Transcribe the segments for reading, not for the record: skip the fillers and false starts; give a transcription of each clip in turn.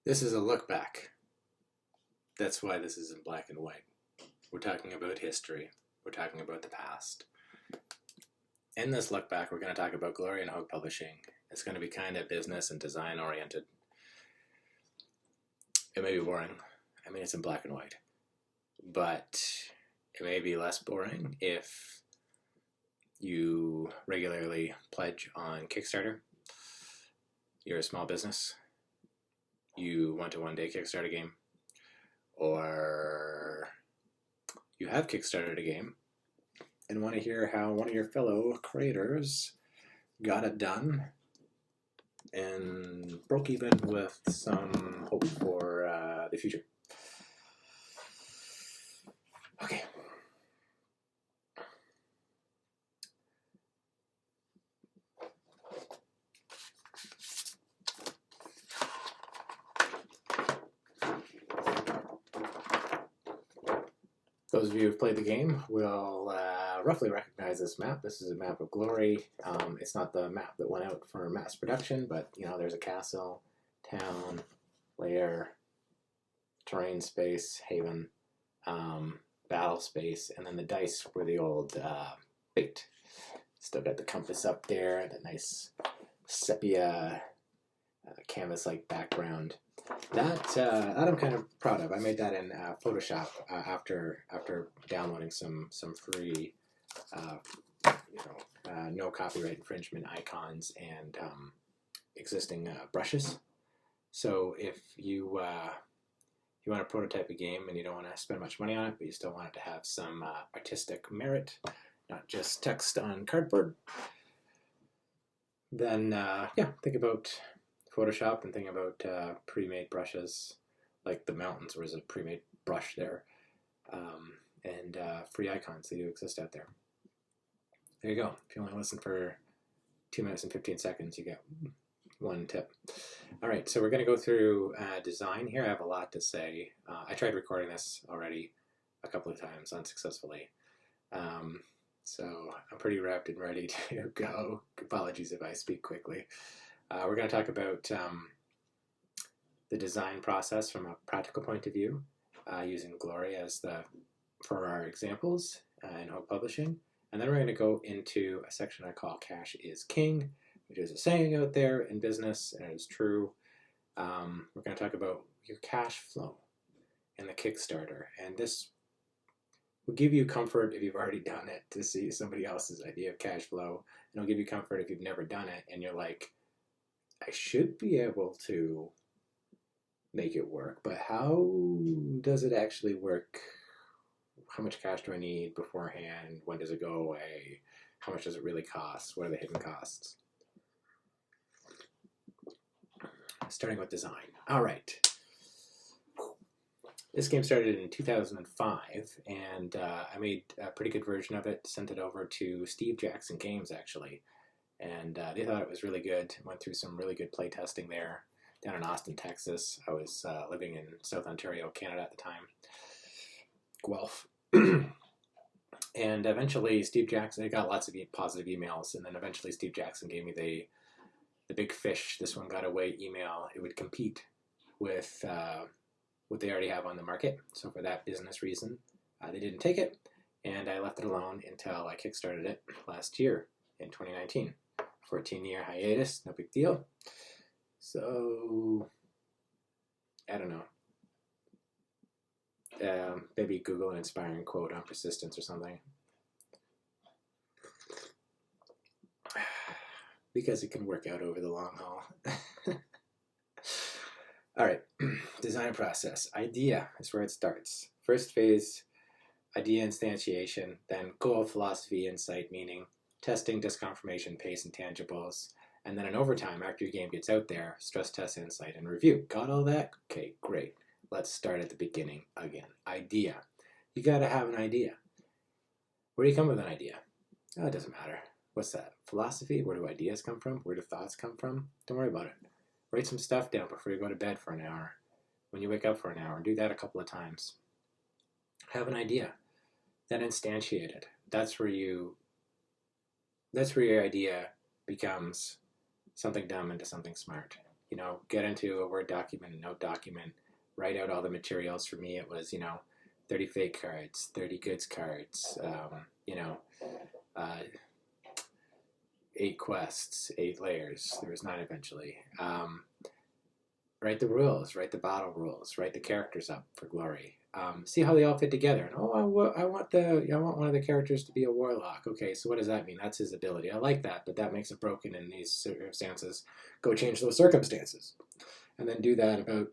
This is a look back. That's why this is in black and white. We're talking about history. We're talking about the past. In this look back, we're going to talk about Glory and Hogg Publishing. It's going to be kind of business and design oriented. It may be boring. I mean, it's in black and white. But it may be less boring if you regularly pledge on Kickstarter. You're a small business. You want a one-day Kickstarter game. Or you have Kickstarted a game and want to hear how one of your fellow creators got it done and broke even with some hope for the future. Okay. Those of you who've played the game will roughly recognize this map. This is a map of Glory. It's not the map that went out for mass production, but you know, there's a castle, town, lair, terrain space, haven, battle space, and then the dice were the old bait. Still got the compass up there, the nice sepia canvas-like background. That I'm kind of proud of. I made that in Photoshop after downloading some free, no copyright infringement icons and existing brushes. So if you want to prototype a game and you don't want to spend much money on it, but you still want it to have some artistic merit, not just text on cardboard, then think about Photoshop and think about pre-made brushes, like the mountains was a pre-made brush there, and free icons. They do exist out there. There you go. If you only listen for 2 minutes and 15 seconds, you get one tip. All right, so we're going to go through design here. I have a lot to say. I tried recording this already a couple of times unsuccessfully. So I'm pretty wrapped and ready to go. Apologies if I speak quickly. We're going to talk about the design process from a practical point of view, using Glory for our examples in Hogg Publishing. And then we're going to go into a section I call Cash is King, which is a saying out there in business, and it is true. We're going to talk about your cash flow in the Kickstarter. And this will give you comfort if you've already done it to see somebody else's idea of cash flow. And it'll give you comfort if you've never done it and you're like, I should be able to make it work, but how does it actually work? How much cash do I need beforehand? When does it go away? How much does it really cost? What are the hidden costs? Starting with design. All right. This game started in 2005, and I made a pretty good version of it, sent it over to Steve Jackson Games, actually. And they thought it was really good. Went through some really good play testing there down in Austin, Texas. I was living in South Ontario, Canada at the time. Guelph. And eventually Steve Jackson, I got lots of positive emails, and then eventually Steve Jackson gave me the big fish, this one got away email. It would compete with what they already have on the market. So for that business reason, they didn't take it, and I left it alone until I kickstarted it last year in 2019. 14-year hiatus, no big deal. So, I don't know. Maybe Google an inspiring quote on persistence or something. Because it can work out over the long haul. All right, design process. Idea is where it starts. First phase, idea instantiation, then goal, philosophy, insight, meaning, testing, disconfirmation, pace, and tangibles. And then in overtime, after your game gets out there, stress test, insight, and review. Got all that? Okay, great. Let's start at the beginning again. Idea. You got to have an idea. Where do you come with an idea? Oh, it doesn't matter. What's that? Philosophy? Where do ideas come from? Where do thoughts come from? Don't worry about it. Write some stuff down before you go to bed for an hour. When you wake up for an hour, do that a couple of times. Have an idea. Then instantiate it. That's where your idea becomes something dumb into something smart. You know, get into a Word document, a Note document, write out all the materials. For me, it was, 30 fake cards, 30 goods cards, uh, 8 quests, 8 layers. There was 9 eventually. Write the rules, write the battle rules, write the characters up for Glory. See how they all fit together. And I want one of the characters to be a warlock. Okay, so what does that mean? That's his ability. I like that, but that makes it broken in these circumstances. Go change those circumstances, and then do that about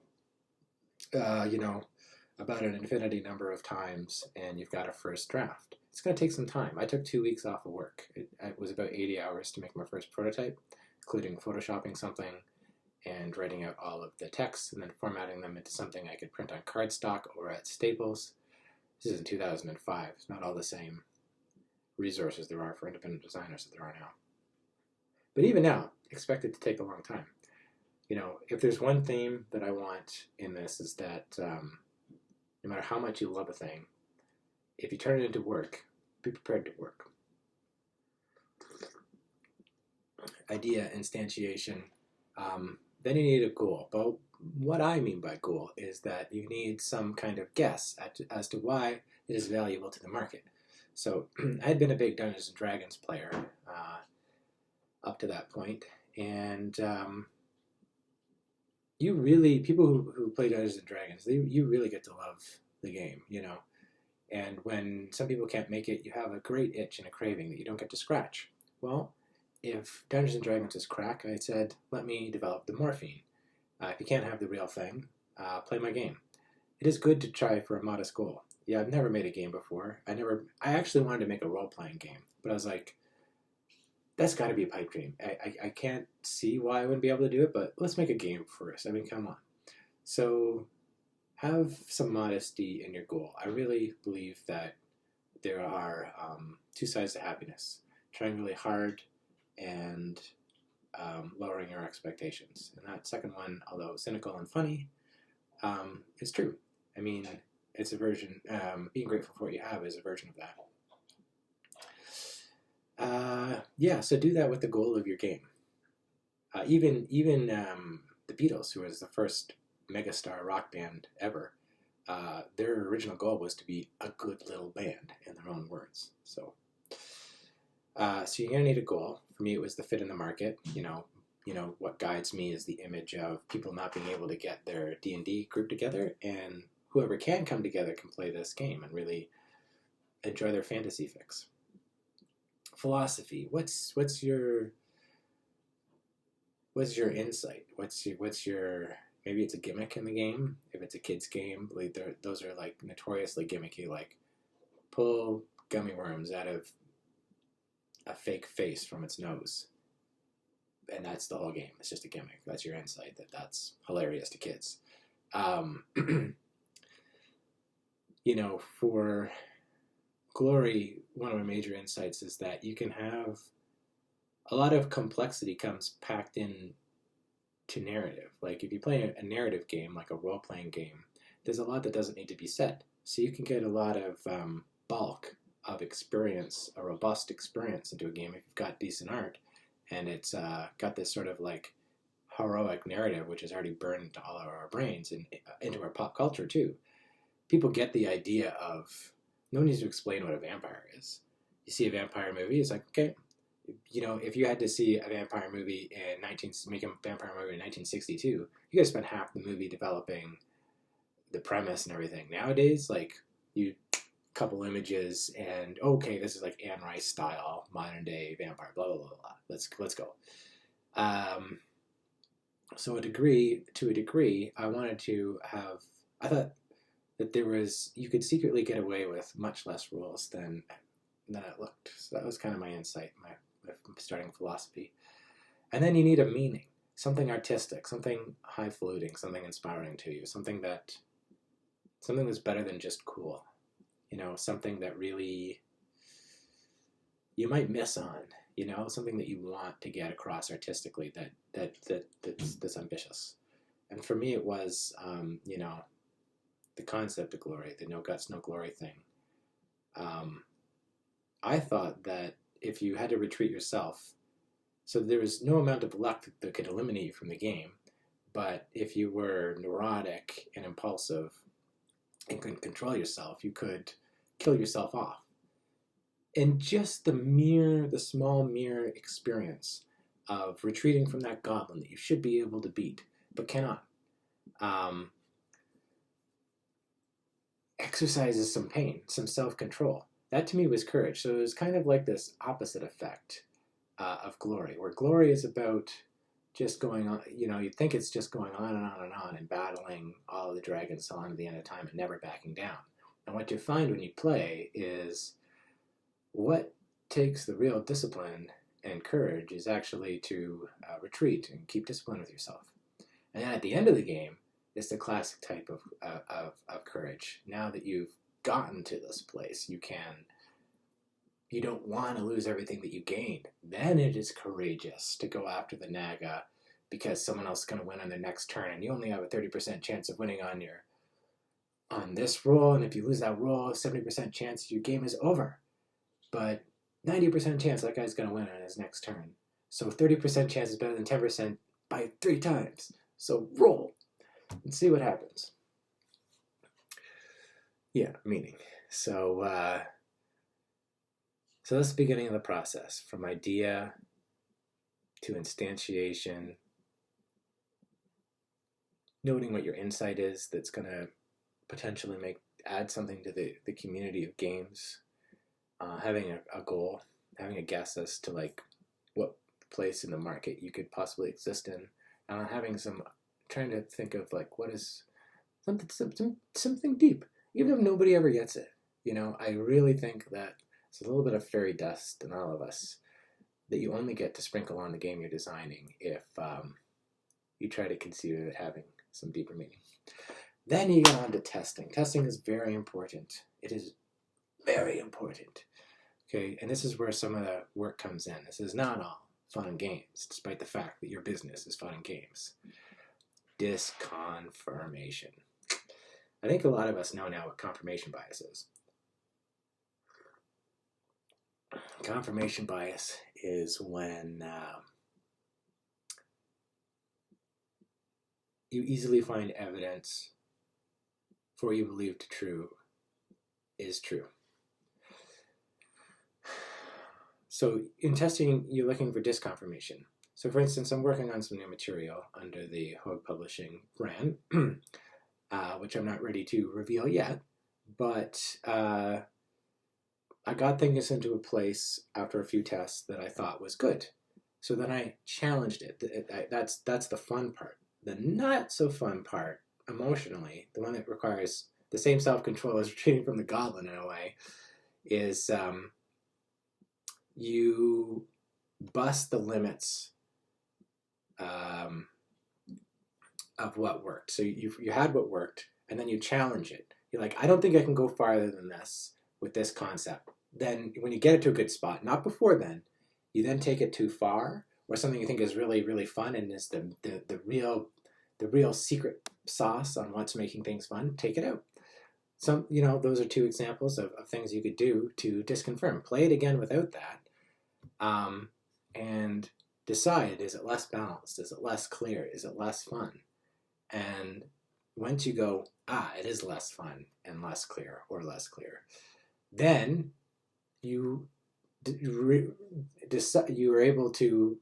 about an infinity number of times, and you've got a first draft. It's going to take some time. I took 2 weeks off of work. It was about 80 hours to make my first prototype, including photoshopping something and writing out all of the text and then formatting them into something I could print on cardstock or at Staples. This is in 2005. It's not all the same resources there are for independent designers that there are now. But even now, expect it to take a long time. If there's one theme that I want in this is that no matter how much you love a thing, if you turn it into work, be prepared to work. Idea instantiation. Then you need a goal. But what I mean by goal is that you need some kind of guess as to why it is valuable to the market. So I had been a big Dungeons & Dragons player up to that point, and people who play Dungeons & Dragons, you really get to love the game, And when some people can't make it, you have a great itch and a craving that you don't get to scratch. Well, if Dungeons & Dragons is crack, I said, let me develop the morphine. If you can't have the real thing, play my game. It is good to try for a modest goal. Yeah, I've never made a game before. I actually wanted to make a role-playing game, but I was like, that's got to be a pipe dream. I can't see why I wouldn't be able to do it, but let's make a game first. I mean, come on. So have some modesty in your goal. I really believe that there are 2 sides to happiness. Trying really hard and lowering your expectations. And that second one, although cynical and funny, is true. I mean, it's a version, being grateful for what you have is a version of that. So do that with the goal of your game. Even the Beatles, who was the first megastar rock band ever, their original goal was to be a good little band, in their own words. So you're going to need a goal. For me, it was the fit in the market. What guides me is the image of people not being able to get their D&D group together, and whoever can come together can play this game and really enjoy their fantasy fix. Philosophy. What's your insight? What's your maybe it's a gimmick in the game. If it's a kid's game, those are like notoriously gimmicky, like pull gummy worms out of a fake face from its nose, and that's the whole game. It's just a gimmick. That's your insight. That's hilarious to kids. For Glory, one of my major insights is that you can have a lot of complexity comes packed in to narrative. Like if you play a narrative game, like a role-playing game, there's a lot that doesn't need to be said. So you can get a lot of bulk of experience, a robust experience into a game if you've got decent art, and it's got this sort of like heroic narrative which is already burned into all of our brains and into our pop culture too. People get the idea of no one needs to explain what a vampire is. You see a vampire movie, it's like, okay, if you had to see a vampire movie make a vampire movie in 1962, you guys spent half the movie developing the premise and everything. Nowadays, like you couple images and okay, this is like Anne Rice style modern day vampire, blah blah blah blah. Let's go. So to a degree, I thought that you could secretly get away with much less rules than it looked. So that was kind of my insight, my starting philosophy. And then you need a meaning, something artistic, something highfalutin, something inspiring to you, something that's better than just cool. Something that really you might miss on. Something that you want to get across artistically that's ambitious. And for me, it was the concept of glory, the no guts, no glory thing. I thought that if you had to retreat yourself So there was no amount of luck that could eliminate you from the game. But if you were neurotic and impulsive and couldn't control yourself, you could kill yourself off. And just the small mere experience of retreating from that goblin that you should be able to beat, but cannot, exercises some pain, some self-control. That to me was courage. So it was kind of like this opposite effect of glory, where glory is about just going on, you'd think it's just going on and on and on and battling all of the dragons till to the end of time and never backing down. And what you find when you play is what takes the real discipline and courage is actually to retreat and keep discipline with yourself. And then at the end of the game, it's the classic type of courage. Now that you've gotten to this place, you don't want to lose everything that you gained. Then it is courageous to go after the Naga because someone else is going to win on their next turn, and you only have a 30% chance of winning on this roll, and if you lose that roll, 70% chance your game is over. But 90% chance that guy's going to win on his next turn. So 30% chance is better than 10% by 3 times. So roll and see what happens. Yeah, meaning. So that's the beginning of the process, from idea to instantiation, noting what your insight is that's going to potentially add something to the community of games, having a goal, having a guess as to like what place in the market you could possibly exist in, trying to think of like what is something deep, even if nobody ever gets it. I really think that it's a little bit of fairy dust in all of us that you only get to sprinkle on the game you're designing if you try to conceive of it having some deeper meaning. Then you get on to testing. Testing is very important. It is very important. Okay, and this is where some of the work comes in. This is not all fun and games, despite the fact that your business is fun and games. Disconfirmation. I think a lot of us know now what confirmation bias is. Confirmation bias is when you easily find evidence for what you believe to true is true. So in testing, you're looking for disconfirmation. So for instance, I'm working on some new material under the Hogg Publishing brand, which I'm not ready to reveal yet, but I got things into a place after a few tests that I thought was good. So then I challenged it. That's the fun part. The not so fun part, emotionally, the one that requires the same self-control as retreating from the goblin in a way, is you bust the limits of what worked. So you had what worked, and then you challenge it. You're like, I don't think I can go farther than this with this concept. Then when you get it to a good spot, not before then, you then take it too far, or something you think is really, really fun and is the real secret sauce on what's making things fun, take it out. Those are 2 examples of things you could do to disconfirm. Play it again without that, and decide, is it less balanced? Is it less clear? Is it less fun? And once you go, it is less fun and less clear, or less clear, then you are able to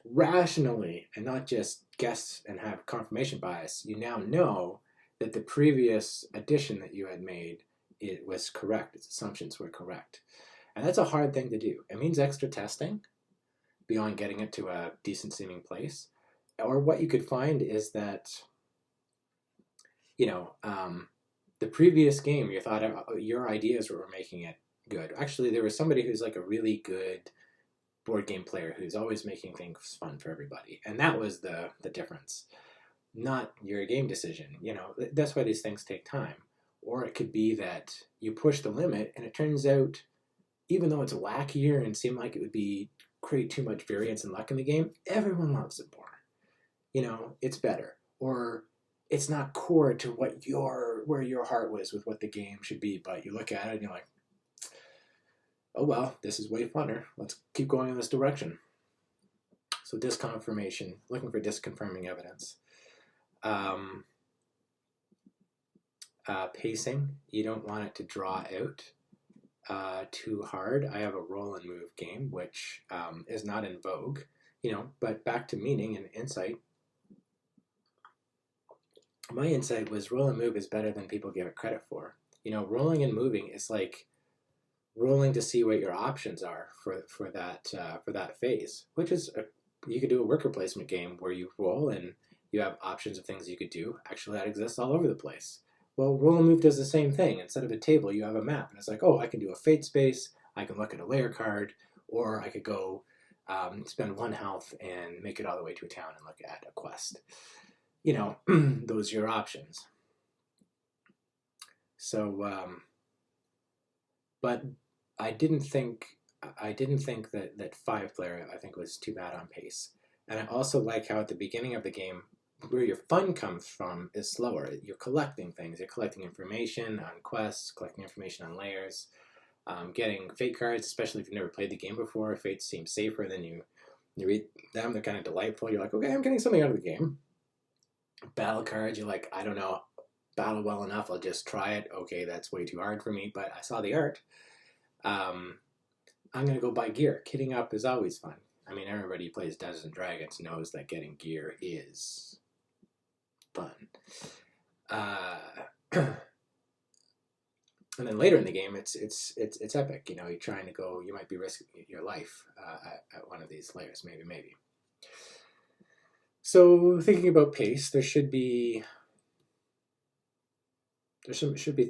rationally, and not just guess and have confirmation bias, you now know that the previous addition that you had made, it was correct. Its assumptions were correct. And that's a hard thing to do. It means extra testing beyond getting it to a decent seeming place. Or what you could find is that, the previous game, you thought your ideas were making it good. Actually, there was somebody who's like a really good board game player who's always making things fun for everybody. And that was the difference. Not your game decision. That's why these things take time. Or it could be that you push the limit and it turns out, even though it's wackier and seem like it would create too much variance and luck in the game, everyone loves it more. It's better. Or it's not core to where your heart was with what the game should be, but you look at it and you're like, oh well, this is way funner. Let's keep going in this direction. So disconfirmation, looking for disconfirming evidence. Pacing, you don't want it to draw out too hard. I have a roll and move game, which is not in vogue, but back to meaning and insight. My insight was roll and move is better than people give it credit for. Rolling and moving is like rolling to see what your options are for that phase, which is you could do a worker placement game where you roll and you have options of things you could do. Actually, that exists all over the place. Well, roll and move does the same thing. Instead of a table, you have a map, and it's like, oh, I can do a fate space, I can look at a layer card, or I could go spend 1 health and make it all the way to a town and look at a quest. Those are your options. So, but I didn't think that 5-player, I think, was too bad on pace. And I also like how at the beginning of the game, where your fun comes from is slower. You're collecting things. You're collecting information on quests, collecting information on layers, getting fate cards, especially if you've never played the game before. Fates seem safer than you read them. They're kind of delightful. You're like, okay, I'm getting something out of the game. Battle cards, you're like, I don't know, battle well enough, I'll just try it. Okay, that's way too hard for me, but I saw the art. I'm going to go buy gear. Kitting up is always fun. I mean, everybody who plays Dungeons and Dragons knows that getting gear is fun. And then later in the game, it's epic. You're trying to go. You might be risking your life at one of these layers. Maybe. So thinking about pace, there should be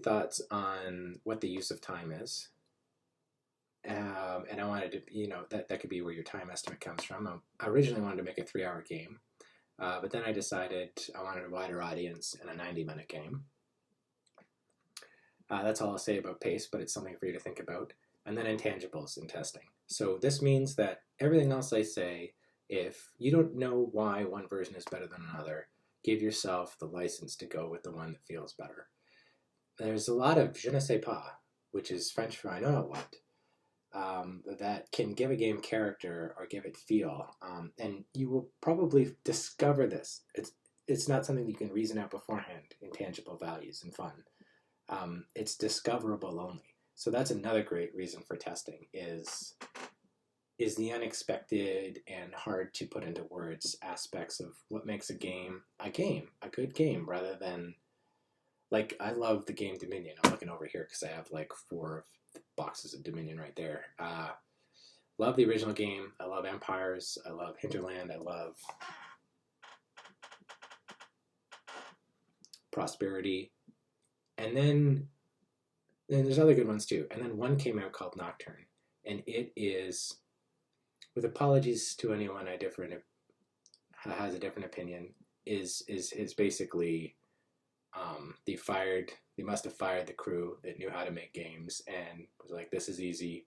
thoughts on what the use of time is. And I wanted to, that could be where your time estimate comes from. I originally wanted to make a 3-hour game, but then I decided I wanted a wider audience and a 90-minute game. That's all I'll say about pace, but it's something for you to think about. And then intangibles in testing. So this means that everything else I say, if you don't know why one version is better than another, give yourself the license to go with the one that feels better. There's a lot of je ne sais pas, which is French for I know not what. That can give a game character or give it feel, and you will probably discover this. It's not something you can reason out beforehand. Intangible values and fun. It's discoverable only. So that's another great reason for testing is the unexpected and hard to put into words aspects of what makes a good game, rather than, like, I love the game Dominion. I'm looking over here because I have like 4 boxes of Dominion right there. Love the original game. I love Empires. I love Hinterland. I love Prosperity. And then there's other good ones too. And then one came out called Nocturne. And it is, with apologies to anyone has a different opinion, is basically they must have fired the crew that knew how to make games and was like, this is easy.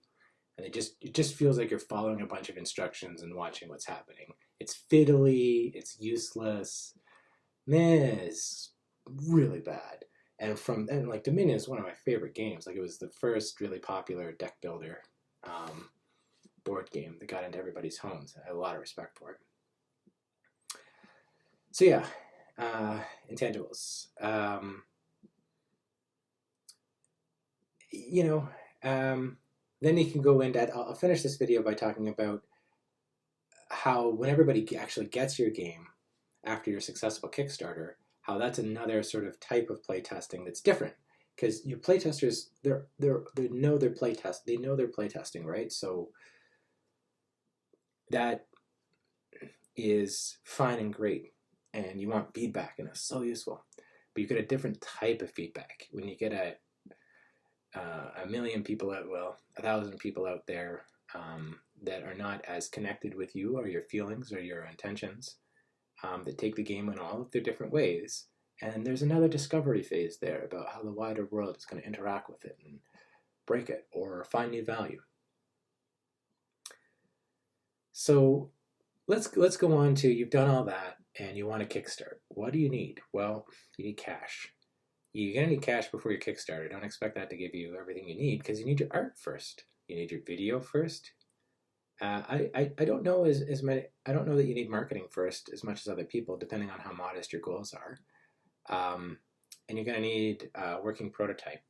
And it just feels like you're following a bunch of instructions and watching what's happening. It's fiddly, it's useless. It's really bad. And like Dominion is one of my favorite games. Like, it was the first really popular deck builder board game that got into everybody's homes. I have a lot of respect for it. So yeah, intangibles. Then you can go into, I'll finish this video by talking about how when everybody actually gets your game after your successful Kickstarter, how that's another sort of type of playtesting that's different. Because your playtesters, they know their playtesting, right? So that is fine and great, and you want feedback, and it's so useful. But you get a different type of feedback when you get a million people out, 1,000 people out there that are not as connected with you or your feelings or your intentions, that take the game in all of their different ways. And there's another discovery phase there about how the wider world is going to interact with it and break it or find new value. So let's go on to, you've done all that and you want to kickstart. What do you need? Well, you need cash. You're going to need cash before your Kickstarter. Don't expect that to give you everything you need, because you need your art first. You need your video first. I don't know as many. I don't know that you need marketing first as much as other people, depending on how modest your goals are. And you're going to need a working prototype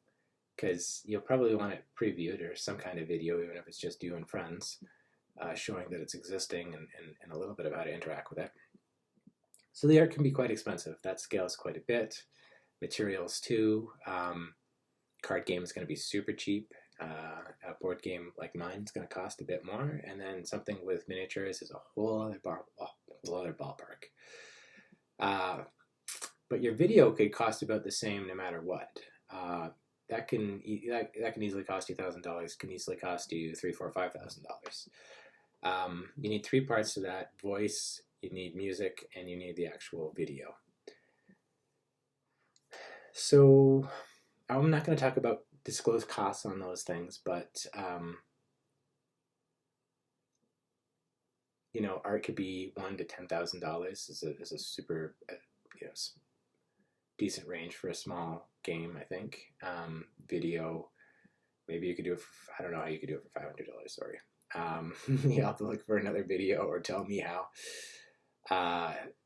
because you'll probably want it previewed or some kind of video, even if it's just you and friends, showing that it's existing and a little bit of how to interact with it. So the art can be quite expensive. That scales quite a bit. Materials too. Card game is going to be super cheap. A board game like mine is going to cost a bit more, and then something with miniatures is a whole other ballpark. But your video could cost about the same no matter what. That can easily cost you $1,000. Can easily cost you $3,000, $4,000, $5,000. You need three parts to that: voice, you need music, and you need the actual video. So I'm not going to talk about disclose costs on those things, but you know, art could be $1,000 to $10,000 is a super decent range for a small game, I think. Video, maybe you could do it for, I don't know how you could do it for $500, sorry. You have to look for another video or tell me how.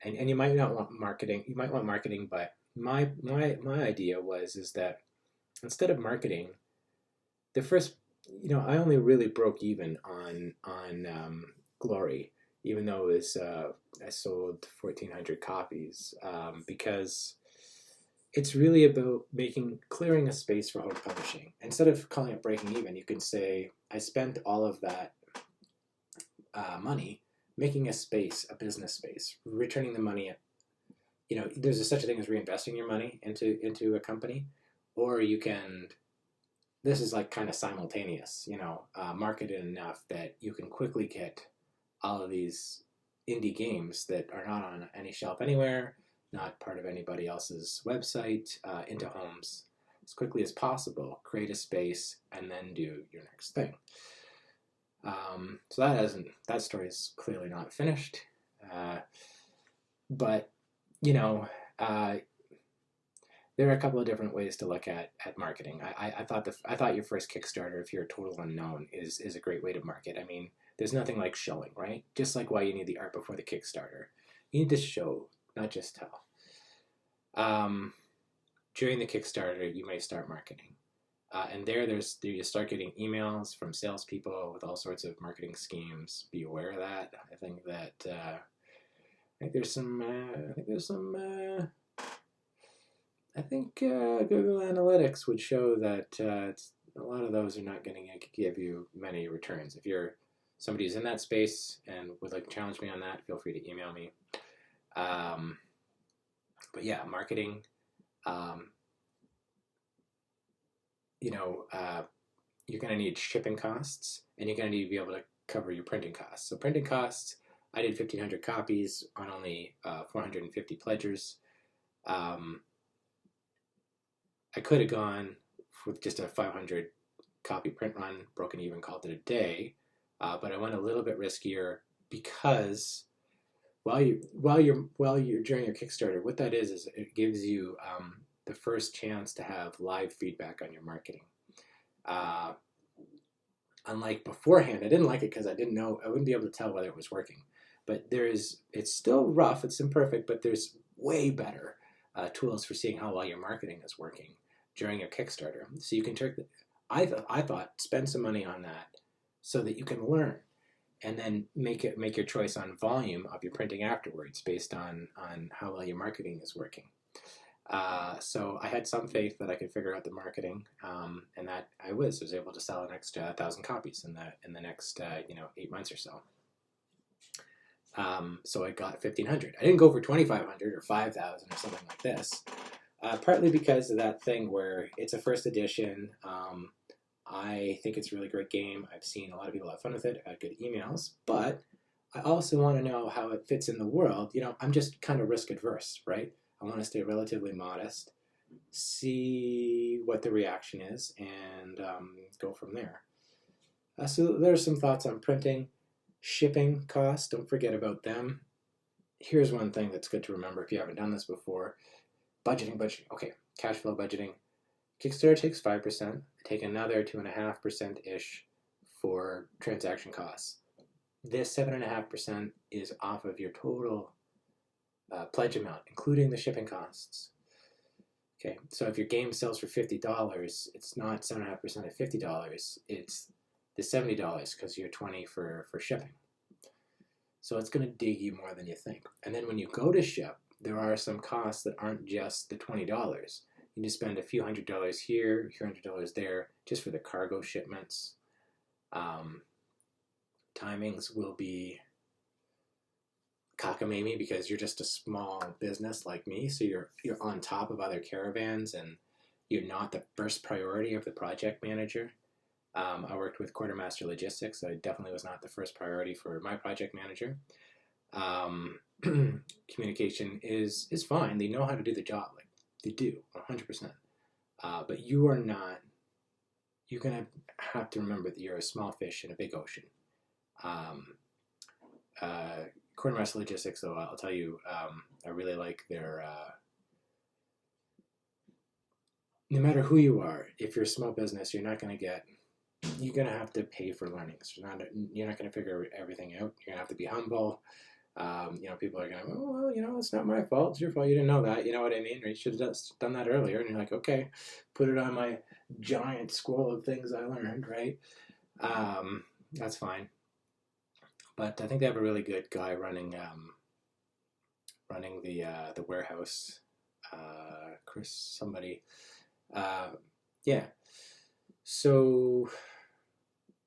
And you might not want marketing. You might want marketing, but my idea is that instead of marketing, the first, I only really broke even on Glory, even though it was I sold 1,400 copies, because it's really about clearing a space for Hogg Publishing. Instead of calling it breaking even, you can say I spent all of that money making a space, a business space, returning the money. There's such a thing as reinvesting your money into a company, or you can. This is like kind of simultaneous. Market it enough that you can quickly get all of these indie games that are not on any shelf anywhere, not part of anybody else's website, into homes as quickly as possible, create a space, and then do your next thing. So that story is clearly not finished. But, there are a couple of different ways to look at marketing. I thought your first Kickstarter, if you're a total unknown, is a great way to market. I mean, there's nothing like showing, right? Just like why you need the art before the Kickstarter. You need to show, not just tell. During the Kickstarter, you may start marketing. And you start getting emails from salespeople with all sorts of marketing schemes. Be aware of that. I think Google Analytics would show that a lot of those are not going to give you many returns. If you're somebody who's in that space and would like to challenge me on that, feel free to email me. But yeah, marketing. You're going to need shipping costs, and you're going to need to be able to cover your printing costs. So printing costs, I did 1,500 copies on only 450 pledgers. I could have gone with just a 500 copy print run, broken even, called it a day, but I went a little bit riskier because while you're during your Kickstarter, what that is it gives you the first chance to have live feedback on your marketing. Unlike beforehand, I didn't like it because I wouldn't be able to tell whether it was working. But it's still rough, it's imperfect, but there's way better tools for seeing how well your marketing is working during your Kickstarter. So you can I thought spend some money on that so that you can learn, and then make your choice on volume of your printing afterwards based on how well your marketing is working. So I had some faith that I could figure out the marketing, and that I was able to sell an extra 1,000 copies in the next 8 months or so. So I got 1,500. I didn't go for 2,500 or 5,000 or something like this. Partly because of that thing where it's a first edition. I think it's a really great game. I've seen a lot of people have fun with it. I've had good emails, but I also want to know how it fits in the world. I'm just kind of risk adverse, right? I want to stay relatively modest, see what the reaction is, and go from there. So there's some thoughts on printing. Shipping costs, don't forget about them. Here's one thing that's good to remember if you haven't done this before. Budgeting. Okay, cash flow budgeting. Kickstarter takes 5%. Take another 2.5%-ish for transaction costs. this 7.5% is off of your total pledge amount, including the shipping costs. Okay, so if your game sells for $50, it's not 7.5% of $50, it's the $70 because you're $20 for shipping. So it's going to dig you more than you think. And then when you go to ship, there are some costs that aren't just the $20. You need to spend a few $100s here, a few $100 there, just for the cargo shipments. Timings will be cockamamie because you're just a small business like me, so you're on top of other caravans and you're not the first priority of the project manager. I worked with Quartermaster Logistics, so I definitely was not the first priority for my project manager. Communication is fine. They know how to do the job. Like, they do, 100%. But you are not, you're going to have to remember that you're a small fish in a big ocean. Quartermaster Logistics, though, I'll tell you, I really like their, no matter who you are, if you're a small business, you're going to have to pay for learning. So you're not going to figure everything out. You're going to have to be humble. People are going, oh, well, it's not my fault. It's your fault. You didn't know that. You know what I mean? Or you should have done that earlier. And you're like, okay, put it on my giant scroll of things I learned, right? That's fine. But I think they have a really good guy running the warehouse, Chris somebody. Yeah. So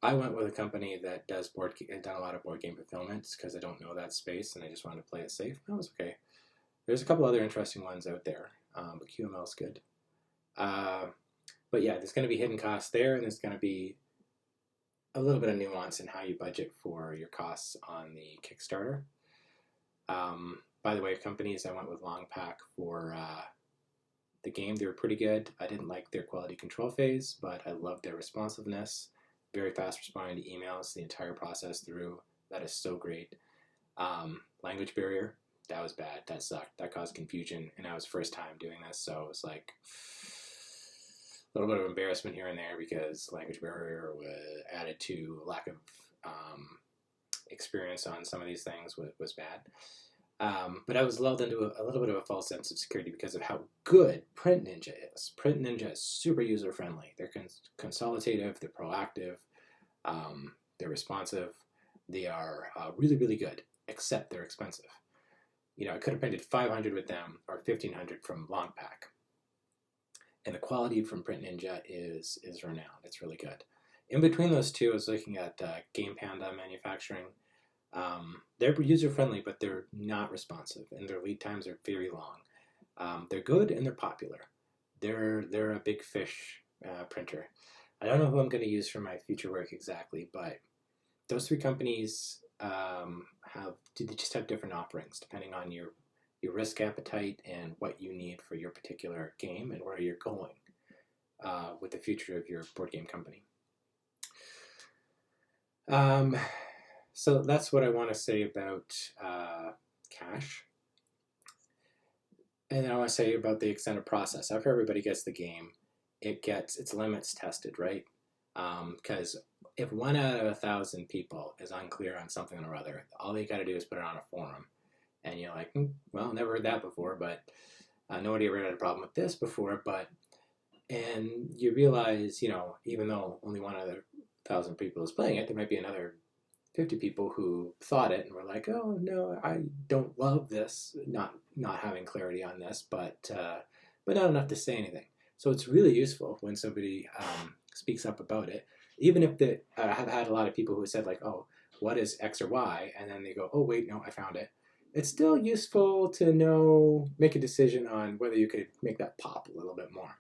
I went with a company that does done a lot of board game fulfillments because I don't know that space and I just wanted to play it safe. That was okay. There's a couple other interesting ones out there, but QML's good. But yeah, there's going to be hidden costs there, and there's going to be a little bit of nuance in how you budget for your costs on the Kickstarter. By the way, companies, I went with Longpack for the game. They were pretty good. I didn't like their quality control phase, but I loved their responsiveness. Very fast responding to emails the entire process through. That is so great. Language barrier, that was bad. That sucked. That caused confusion, and that was the first time doing this, so it was like a little bit of embarrassment here and there because language barrier was added to lack of experience on some of these things was bad. But I was lulled into a little bit of a false sense of security because of how good Print Ninja is. Print Ninja is super user-friendly. They're consultative, they're proactive, they're responsive, they are really, really good, except they're expensive. I could have printed 500 with them or 1,500 from Longpack. And the quality from Print Ninja is renowned. It's really good. In between those two, I was looking at Game Panda Manufacturing. They're user-friendly, but they're not responsive, and their lead times are very long. They're good, and they're popular. They're a big fish printer. I don't know who I'm going to use for my future work exactly, but those three companies just have different offerings depending on your risk appetite and what you need for your particular game and where you're going with the future of your board game company. So that's what I want to say about cash. And then I want to say about the extended process. After everybody gets the game, it gets its limits tested, right? Because if 1 out of 1,000 people is unclear on something or other, all they got to do is put it on a forum. And you're like, well, never heard that before, but nobody ever had a problem with this before. And you realize, even though only 1 out of 1,000 people is playing it, there might be another 50 people who thought it and were like, oh, no, I don't love this, not having clarity on this, but not enough to say anything. So it's really useful when somebody speaks up about it, even if I've had a lot of people who said like, oh, what is X or Y? And then they go, oh, wait, no, I found it. It's still useful to make a decision on whether you could make that pop a little bit more.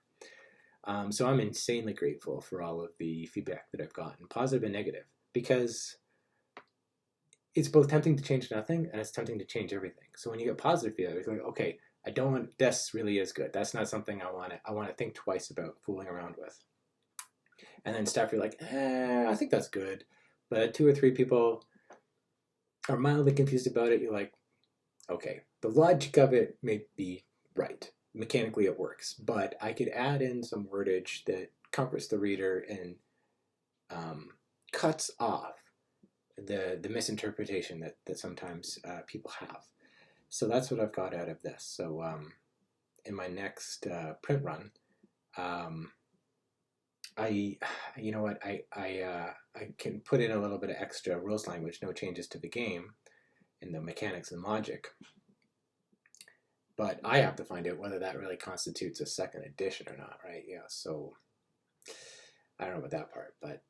So I'm insanely grateful for all of the feedback that I've gotten, positive and negative, because it's both tempting to change nothing and it's tempting to change everything. So when you get positive feedback, it's like, okay, this really is good. That's not something I want to think twice about fooling around with. And then stuff you're like, I think that's good. But 2 or 3 people are mildly confused about it. You're like, okay, the logic of it may be right. Mechanically it works. But I could add in some wordage that comforts the reader and cuts off the misinterpretation that sometimes people have. So that's what I've got out of this. So in my next print run, you know what, I can put in a little bit of extra rules language, no changes to the game, in the mechanics and logic. But I have to find out whether that really constitutes a second edition or not, right? Yeah, so I don't know about that part, but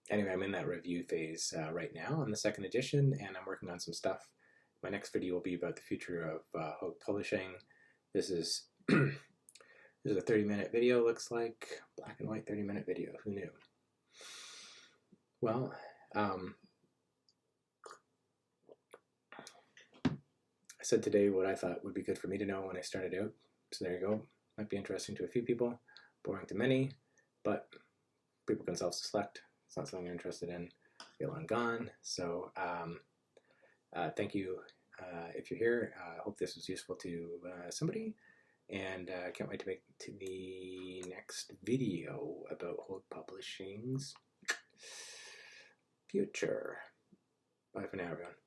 anyway, I'm in that review phase right now on the second edition, and I'm working on some stuff. My next video will be about the future of Hogg Publishing. This is this is a 30-minute video, looks like. Black and white 30-minute video, who knew? Well, I said today what I thought would be good for me to know when I started out. So there you go. Might be interesting to a few people, boring to many, but people can self-select. It's not something I'm interested in. Feel I'm gone. So thank you if you're here. I hope this was useful to somebody, and I can't wait to make to the next video about Hogg Publishing's future. Bye for now, everyone.